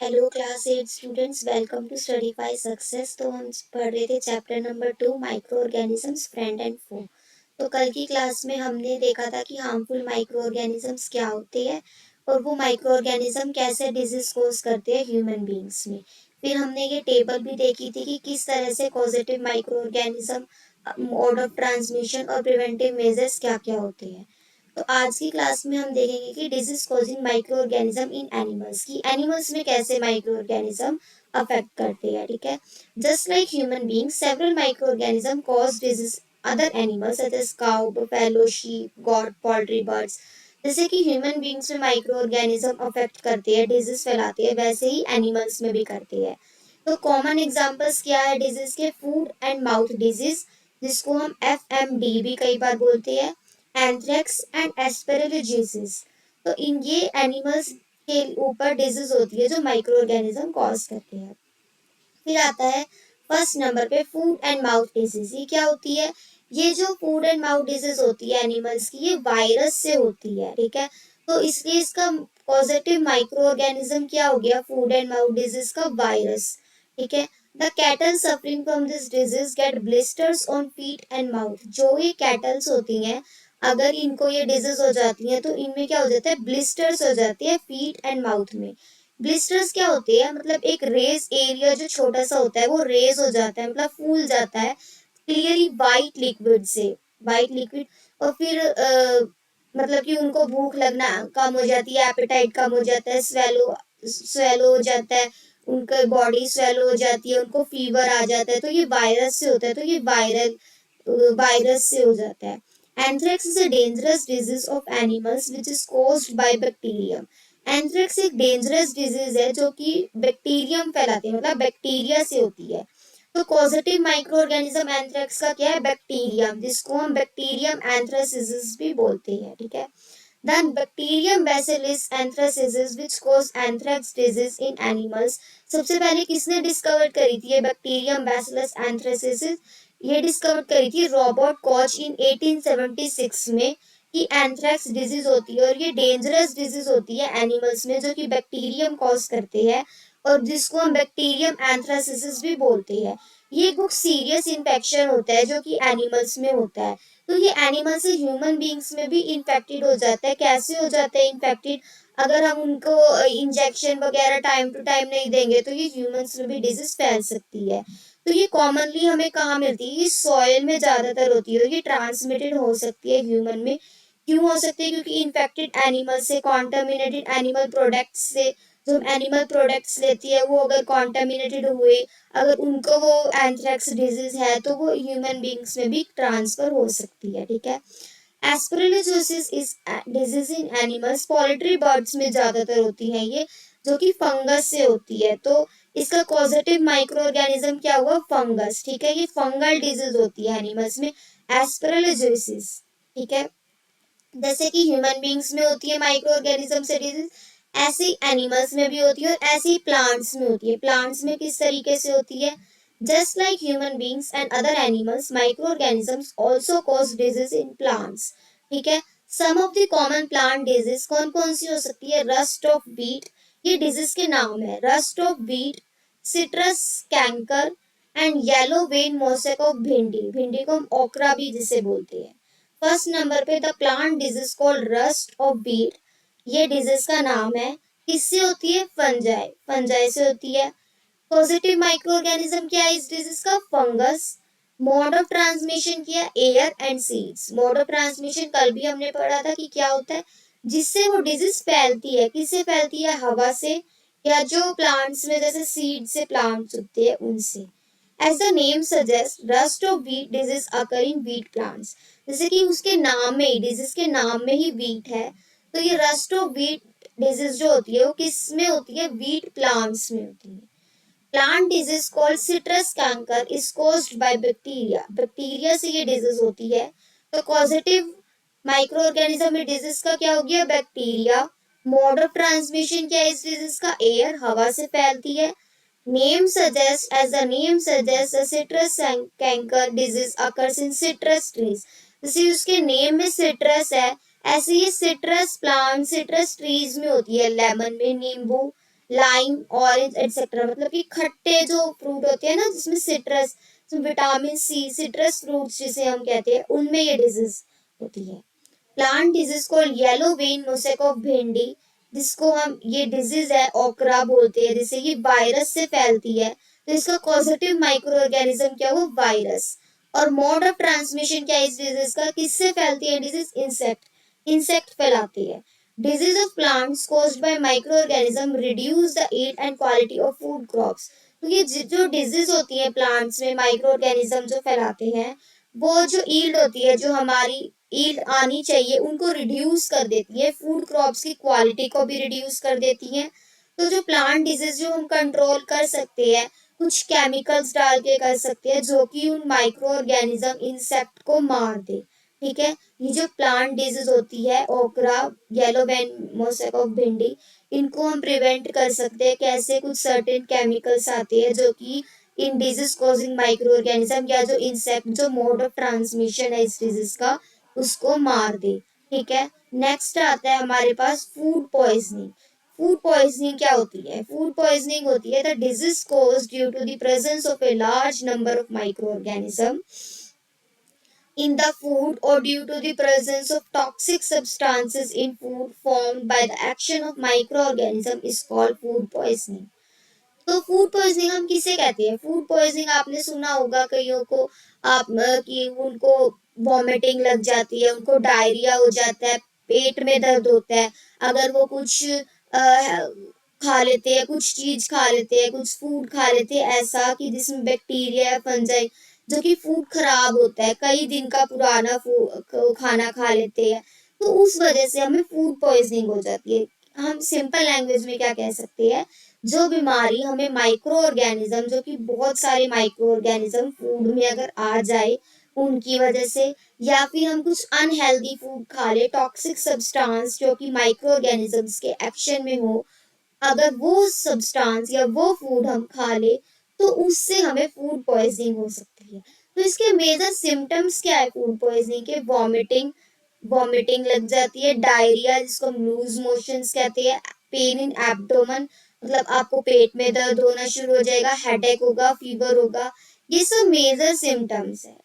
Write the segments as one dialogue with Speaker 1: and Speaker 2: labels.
Speaker 1: Hello class 8 students, welcome to Studify Success. तो हम पढ़ रहे थे chapter number 2, microorganisms friend and foe. तो कल की क्लास में हमने देखा था कि हार्मफुल माइक्रो ऑर्गेनिजम्स क्या होते हैं और वो माइक्रो ऑर्गेनिज्म कैसे डिजीज कोज करते हैं ह्यूमन बींग्स में। फिर हमने ये टेबल भी देखी थी कि किस तरह से positive micro organism, mode of transmission और प्रिवेंटिव मेजर्स क्या क्या होते हैं। तो आज की क्लास में हम देखेंगे कि disease causing micro organism in animals, की एनिमल्स में कैसे माइक्रो ऑर्गेनिज्म अफेक्ट करते हैं। ठीक है, just like human beings, several micro organism cause disease other animals such as cow, buffalo, sheep, goat, poultry, birds. जैसे कि ह्यूमन बीइंग्स में माइक्रो ऑर्गेनिज्म अफेक्ट करते हैं, डिजीज फैलाते हैं, वैसे ही एनिमल्स में भी करते हैं। तो कॉमन एग्जांपल्स क्या है डिजीज के? फूड एंड माउथ डिजीज, जिसको हम FMD भी कई बार बोलते हैं, एंथ्रेक्स एंड एस्पेरेलिजिस। तो इन ये एनिमल्स के ऊपर डिजीज होती है जो माइक्रो ऑर्गेनिज्म कॉज करते हैं। फिर आता है फर्स्ट नंबर पे फूड एंड माउथ डिजीज। ये क्या होती है? ये जो फूड एंड माउथ डिजीज होती है एनिमल्स की, ये वायरस से होती है। ठीक है, तो इसलिए इसका पॉजिटिव माइक्रो ऑर्गेनिज्म क्या हो गया? फूड एंड माउथ डिजीज का वायरस। ठीक है, the cattle suffering from this disease get blisters on feet and mouth. जो ये कैटल्स होती हैं, अगर इनको ये डिजीज हो जाती है तो इनमें क्या हो जाता है? ब्लिस्टर्स हो जाती है फीट एंड माउथ में। ब्लिस्टर्स क्या होते हैं? मतलब एक रेज एरिया जो छोटा सा होता है वो रेज हो जाता है, मतलब फूल जाता है क्लियरली वाइट लिक्विड से, वाइट लिक्विड। और फिर मतलब कि उनको भूख लगना कम हो जाती है, एपेटाइट कम हो जाता है, स्वेलो स्वेलो हो जाता है, उनका बॉडी स्वेलो हो जाती है, उनको फीवर आ जाता है। तो ये वायरस से होता है, तो ये वायरस से हो जाता है। Anthrax is a dangerous disease of animals which is caused by bacterium. Anthrax एक डेंजरस डिजीज है जो कि बैक्टीरियम फैलाती है, मतलब बैक्टीरिया से होती है। तो पॉजिटिव माइक्रो ऑर्गेनिज्म एंथ्रेक्स का क्या है? बैक्टीरियम, जिसको हम बैक्टीरियम एंथ्रासिस भी बोलते हैं। ठीक है, then bacterium bacillus anthracis which cause anthrax disease in animals। सबसे पहले किसने डिस्कवर करी थी ये बैक्टीरियम बैसिलस एंथ्रासिस? ये डिस्कवर करी थी रॉबर्ट कॉच इन 1876 में, कि एंथ्रैक्स डिजीज होती है और ये डेंजरस डिजीज होती है एनिमल्स में, जो कि बैक्टीरियम कॉज करते हैं और जिसको हम बैक्टीरियम एंथ्रासिस भी बोलते हैं। ये एक बहुत सीरियस इन्फेक्शन होता है जो कि एनिमल्स में होता है। तो ये एनिमल से ह्यूमन बींग्स में भी इन्फेक्टेड हो जाता है। कैसे हो जाता है इन्फेक्टेड? अगर हम उनको इंजेक्शन वगैरह टाइम टू टाइम नहीं देंगे तो ये ह्यूमंस में भी डिजीज फैल सकती है। तो ये कॉमनली हमें कहाँ मिलती है? ये सॉइल में ज्यादातर होती है, ये ट्रांसमिटेड हो सकती है ह्यूमन में। क्यों हो सकती है? क्योंकि इन्फेक्टेड एनिमल से, कॉन्टामिनेटेड एनिमल प्रोडक्ट्स से, जो हम एनिमल प्रोडक्ट्स लेती है वो अगर कॉन्टामिनेटेड हुए, अगर उनको वो एंथ्रेक्स डिजीज है तो वो ह्यूमन बींग्स में भी ट्रांसफर हो सकती है। ठीक है, aspergillosis is disease in animals, poultry birds में ज्यादातर होती है ये, जो कि फंगस से होती है। तो इसका पॉजिटिव माइक्रो ऑर्गेनिज्म क्या हुआ? फंगस। ठीक है, ये फंगल डिजीज होती है एनिमल्स में, एस्पेरेलियोसिस। ठीक है, जैसे कि ह्यूमन बींग्स में होती है माइक्रो ऑर्गेनिज्म से डिजीज, ऐसे ही एनिमल्स में भी होती है और ऐसे ही प्लांट्स में होती है। प्लांट्स में किस तरीके से होती है? Just like human beings and other animals, microorganisms also cause disease in plants. ठीक है, some of the common plant disease कौन कौन सी हो सकती है? रस्ट ऑफ बीट, ये डिजीज के नाम है, rust of beet, citrus canker and yellow vein mosaic of भिंडी। भिंडी को हम ओकरा भी जिसे बोलते हैं। फर्स्ट नंबर पे the plant disease called rust of beet, ये डिजीज का नाम है। किससे होती है? फंजाई, फंजाई से होती है। पॉजिटिव माइक्रो ऑर्गेनिज्म क्या है इस डिजीज का? फंगस। मोड ऑफ ट्रांसमिशन किया? Air and seeds. Mode of transmission कल भी हमने पढ़ा था कि क्या होता है, जिससे वो डिजीज फैलती है। किससे फैलती है? हवा से, या जो प्लांट्स में जैसे सीड से प्लांट्स उगते हैं उनसे। As the name suggests, rust of wheat disease occur in wheat plants। जैसे कि उसके नाम में ही, डिजीज के नाम में ही वीट है, तो ये रस्ट ऑफ वीट डिजीज जो होती है वो किस में होती है? वीट प्लांट्स में होती है। Plant disease called citrus canker is caused by bacteria, bacteria से ये डिजीज होती है। तो पॉजिटिव माइक्रो ऑर्गेनिज्म में डिजीज का क्या हो गया? बैक्टीरिया। मोड ऑफ ट्रांसमिशन क्या है इस डिजीज का? एयर, हवा से फैलती है। Name suggests, as the name suggests, a citrus canker disease occurs in citrus trees। जैसे उसके नेम में सिट्रस है, ऐसे ये सिट्रस प्लांट सिट्रस ट्रीज में होती है, लेमन में, नींबू, लाइम, ऑरेंज एटसेट्रा, मतलब कि खट्टे जो फ्रूट होते हैं ना जिसमें citrus, vitamin C, citrus fruits जिसे हम कहते हैं, उनमें ये डिजीज होती है। प्लांट डिजीज को yellow vein mosaic of bhindi, जिसको हम ये डिजीज है ओकरा बोलते हैं, जिसे ये वायरस से फैलती है। तो इसका पॉजिटिव माइक्रो ऑर्गेनिज्म क्या हुआ, वायरस। और मोड ऑफ ट्रांसमिशन क्या है इस डिजीज का, किससे फैलती है डिजीज, इंसेक्ट, इंसेक्ट फैलाती है। Disease of plants caused by micro organism reduce the yield and quality of food crops. तो ये जो डिजीज होती है प्लांट्स में माइक्रो ऑर्गेनिज्म जो फैलाते हैं, वो जो ईल्ड होती है, जो हमारी ईल्ड आनी चाहिए, उनको रिड्यूस कर देती है, फूड क्रॉप्स की क्वालिटी को भी रिड्यूस कर देती है। तो जो प्लांट डिजीज जो हम कंट्रोल कर सकते हैं, कुछ केमिकल्स डाल के कर सकते हैं जो कि उन माइक्रो ऑर्गेनिज्म इंसेक्ट को मार दे। ठीक है, ये जो प्लांट डिजीज होती है ओकरा, येलो बैन मोसेक ऑफ भिंडी, इनको हम प्रिवेंट कर सकते हैं कैसे, कुछ सर्टेन केमिकल्स आते हैं जो कि in disease causing micro organism या जो इंसेक्ट जो मोड ऑफ ट्रांसमिशन है इस डिजीज का उसको मार दे। ठीक है, नेक्स्ट आता है हमारे पास फूड पॉइजनिंग। फूड पॉइजनिंग क्या होती है, फूड पॉइजनिंग होती है the disease caused due to the presence of a large number of micro organism in the food or due to the presence of toxic substances in food formed by the action of microorganism is called food poisoning। तो food poisoning हम किसे कहते हैं, food poisoning आपने सुना होगा कईयों को, आप कि उनको वॉमिटिंग लग जाती है, उनको डायरिया हो जाता है, पेट में दर्द होता है, अगर वो कुछ खा लेते हैं, कुछ चीज खा लेते हैं, कुछ फूड खा लेते हैं ऐसा कि जिसमें बैक्टीरिया या फंजाई, जो कि फूड खराब होता है, कई दिन का पुराना खाना खा लेते हैं, तो उस वजह से हमें फूड पॉइजनिंग हो जाती है। हम सिंपल लैंग्वेज में क्या कह सकते हैं, जो बीमारी हमें माइक्रो ऑर्गेनिज्म, जो कि बहुत सारे माइक्रो ऑर्गेनिज्म फूड में अगर आ जाए उनकी वजह से, या फिर हम कुछ अनहेल्दी फूड खा ले, टॉक्सिक सब्सटेंस जो कि माइक्रो ऑर्गेनिजम्स के एक्शन में हो, अगर वो सब्सटेंस या वो फूड हम खा ले तो उससे हमें फूड पॉइजनिंग हो सकती है। तो इसके मेजर सिम्टम्स क्या है फूड पॉइजनिंग के, वॉमिटिंग, वॉमिटिंग लग जाती है, डायरिया जिसको हम लूज मोशंस कहते हैं, पेन इन एब्डोमेन, मतलब आपको पेट में दर्द होना शुरू हो जाएगा, हेडेक होगा, फीवर होगा, ये सब मेजर सिम्टम्स है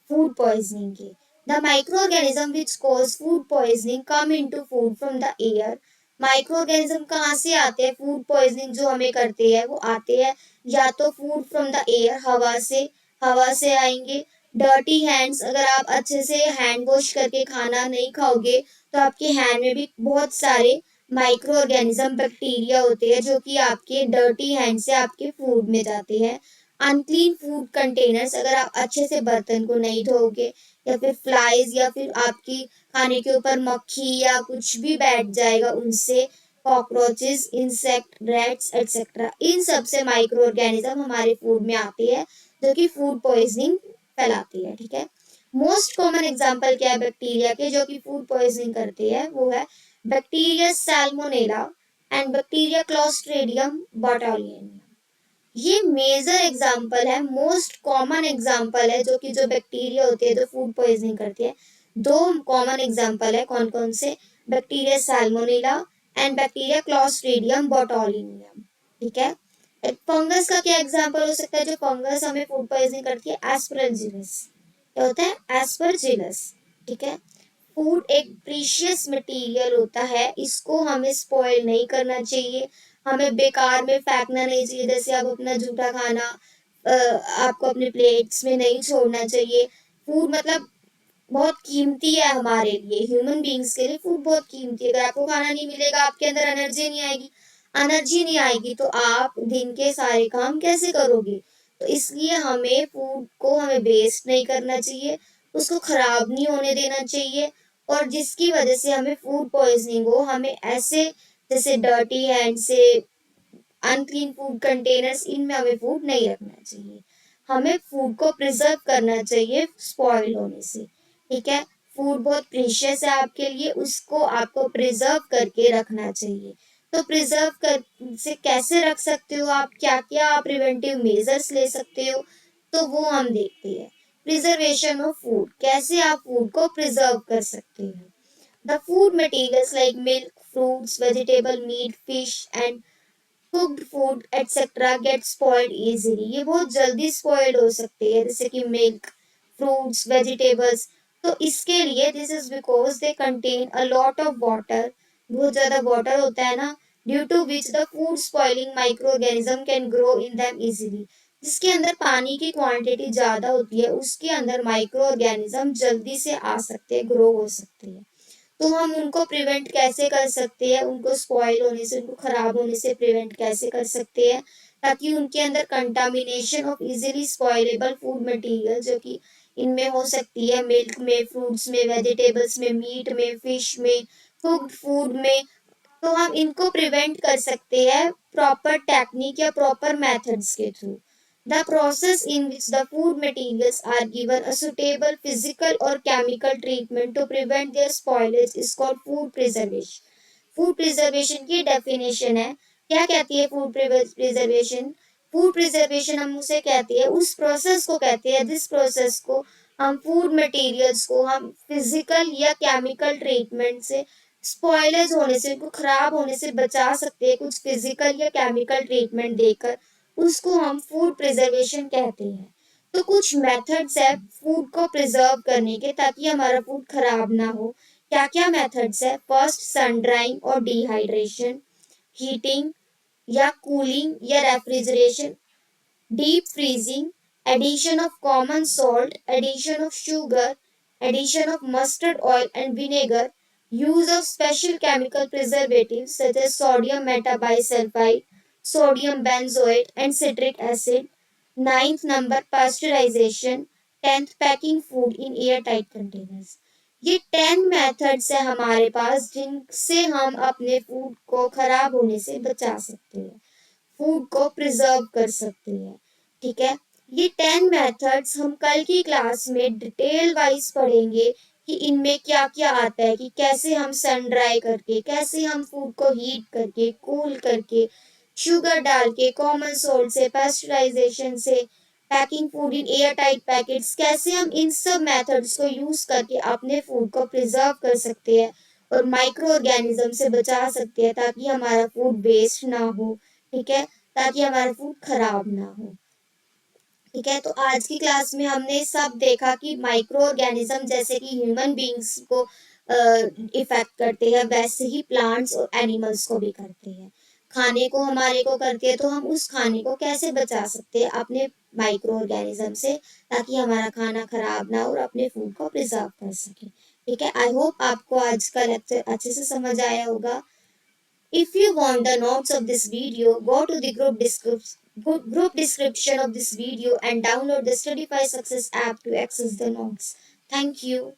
Speaker 1: food poisoning के। The microorganism which cause food poisoning come into food from the air। Microorganism कहाँ से आते हैं, फूड पॉइजनिंग जो हमें करते हैं वो आते हैं या तो फूड फ्रॉम द एयर, हवा से आएंगे। डर्टी हैंड्स, अगर आप अच्छे से हैंड वॉश करके खाना नहीं खाओगे तो आपके हैंड में भी बहुत सारे माइक्रो ऑर्गेनिज्म बैक्टीरिया होते हैं जो कि आपके डर्टी हैंड से आपके फूड में जाते हैं। अनक्लीन फूड कंटेनर्स, अगर आप अच्छे से बर्तन को नहीं धोगे, या फिर फ्लाइज, या फिर आपकी खाने के ऊपर मक्खी या कुछ भी बैठ जाएगा उनसे, कॉकरोचेस, इंसेक्ट, रैट्स एटसेट्रा, इन सब से माइक्रो ऑर्गेनिज्म हमारे फूड में आते हैं जो कि फूड पॉइजनिंग फैलाती है। ठीक है, मोस्ट कॉमन एग्जाम्पल क्या है बैक्टीरिया के जो कि फूड पॉइजनिंग करते हैं, वो है bacteria salmonella and bacteria clostridium botulinum. ये मेजर एग्जाम्पल है, मोस्ट कॉमन एग्जाम्पल है जो कि जो बैक्टीरिया होती है जो फूड पॉइजनिंग करती है। दो कॉमन एग्जाम्पल है, कौन कौन से, bacteria salmonella and bacteria clostridium botulinum. ठीक है, एक फंगस का क्या एग्जाम्पल हो सकता है जो फंगस हमें फूड पॉइजनिंग करती है, एस्परजिलस। क्या होता है, एस्परजिलस। ठीक है, फूड एक प्रीशियस मटेरियल होता है, इसको हमें स्पॉइल नहीं करना चाहिए, हमें बेकार में फेंकना नहीं चाहिए। जैसे आप अपना जूठा खाना आपको अपने प्लेट्स में नहीं छोड़ना चाहिए। फूड मतलब बहुत कीमती है हमारे लिए, ह्यूमन बींग्स के लिए फूड बहुत कीमती है। अगर आपको खाना नहीं मिलेगा, आपके अंदर एनर्जी नहीं आएगी, एनर्जी नहीं आएगी तो आप दिन के सारे काम कैसे करोगे। तो इसलिए हमें फूड को हमें वेस्ट नहीं करना चाहिए, उसको खराब नहीं होने देना चाहिए, और जिसकी वजह से हमें फूड पॉइजनिंग हो, हमें ऐसे जैसे डर्टी हैंड से, अनक्लीन फूड कंटेनर्स, इनमें हमें फूड नहीं रखना चाहिए। हमें फूड को प्रिजर्व करना चाहिए स्पॉइल होने से। ठीक है, फूड बहुत प्रीशियस है आपके लिए, उसको आपको प्रिजर्व करके रखना चाहिए। तो प्रिजर्व कर से कैसे रख सकते हो आप, क्या क्या प्रिवेंटिव मेजर्स ले सकते हो, तो वो हम देखते हैं। प्रिजर्वेशन ऑफ फूड, कैसे आप फूड को प्रिजर्व कर सकते हो। The food materials like milk, fruits, vegetable, meat, fish and cooked food etcetera gate spoiled easily, ये बहुत जल्दी स्पॉइल्ड हो सकती है, जैसे कि मिल्क, फ्रूट्स, वेजिटेबल्स। तो इसके लिए this is because they contain a lot of water, बहुत ज्यादा वाटर होता है ना, due to which the food spoiling micro organism can grow in them easily. जिसके अंदर पानी की क्वांटिटी ज्यादा होती है उसके अंदर माइक्रो ऑर्गेनिज्म जल्दी से आ सकते हैं, ग्रो हो सकते हैं। तो हम उनको प्रिवेंट कैसे कर सकते हैं, उनको स्पॉइल होने से, उनको खराब होने से प्रिवेंट कैसे कर सकते हैं, ताकि उनके अंदर contamination of easily spoilable food material जो कि इनमें हो सकती है, मिल्क में, फ्रूट्स में, वेजिटेबल्स में, मीट में, फिश में, कुक्ड फूड में, तो हम इनको प्रिवेंट कर सकते हैं प्रॉपर टेक्निक या प्रॉपर मेथड्स के through. The process in which the food materials are given a suitable physical or chemical treatment to prevent their spoilage is called food preservation. Food preservation की definition है, क्या कहती है food preservation? Food preservation हम उसे कहते हैं, उस प्रोसेस को कहते हैं, जिस प्रोसेस को हम फूड मटेरियल्स को हम फिजिकल या केमिकल ट्रीटमेंट से स्पॉइलेज होने से, उनको खराब होने से बचा सकते हैं, कुछ फिजिकल या केमिकल ट्रीटमेंट देकर, उसको हम फूड प्रिजर्वेशन कहते हैं। तो कुछ मेथड्स है फूड को प्रिजर्व करने के, ताकि हमारा फूड खराब ना हो। क्या क्या मेथड्स है? फर्स्ट, सन ड्राइंग और डिहाइड्रेशन, हीटिंग या कूलिंग या refrigeration, deep freezing, addition of common salt, addition of sugar, addition of mustard oil and vinegar, use of special chemical preservatives such as sodium metabisulfite, sodium benzoate and citric acid. Ninth number, pasteurization. 10th, packing food in airtight containers. ये 10 methods है हमारे पास जिनसे हम अपने food को खराब होने से बचा सकते हैं, फूड को प्रिजर्व कर सकते हैं। ठीक है, ये 10 मेथड्स हम कल की क्लास में डिटेल वाइज पढ़ेंगे कि इनमें क्या क्या आता है, कि कैसे हम सन ड्राई करके, कैसे हम फूड को हीट करके, कूल करके, शुगर डाल के, कॉमन सोल्ट से, पास्चराइजेशन से, packing food in air tight packets, कैसे हम इन सब मेथड्स को यूज करके अपने फूड को प्रिजर्व कर सकते हैं और माइक्रो ऑर्गेनिज्म से बचा सकते हैं, ताकि हमारा फूड वेस्ट ना हो। ठीक है, ताकि हमारा फूड खराब ना हो। ठीक है, तो आज की क्लास में हमने सब देखा कि माइक्रो ऑर्गेनिज्म जैसे कि ह्यूमन बींग्स को इफेक्ट करते हैं, वैसे ही प्लांट्स और एनिमल्स को भी करते हैं। खाने को हमारे को करते हैं, तो हम उस खाने को कैसे बचा सकते हैं अपने माइक्रो ऑर्गेनिज्म से, ताकि हमारा खाना खराब ना हो और अपने फूड को प्रिजर्व कर सके। ठीक है, आई होप आपको आज का लेक्चर अच्छे से समझ आया होगा। If you want the notes of this video, go to the group description of this video and download the Studify Success app to access the notes. Thank you.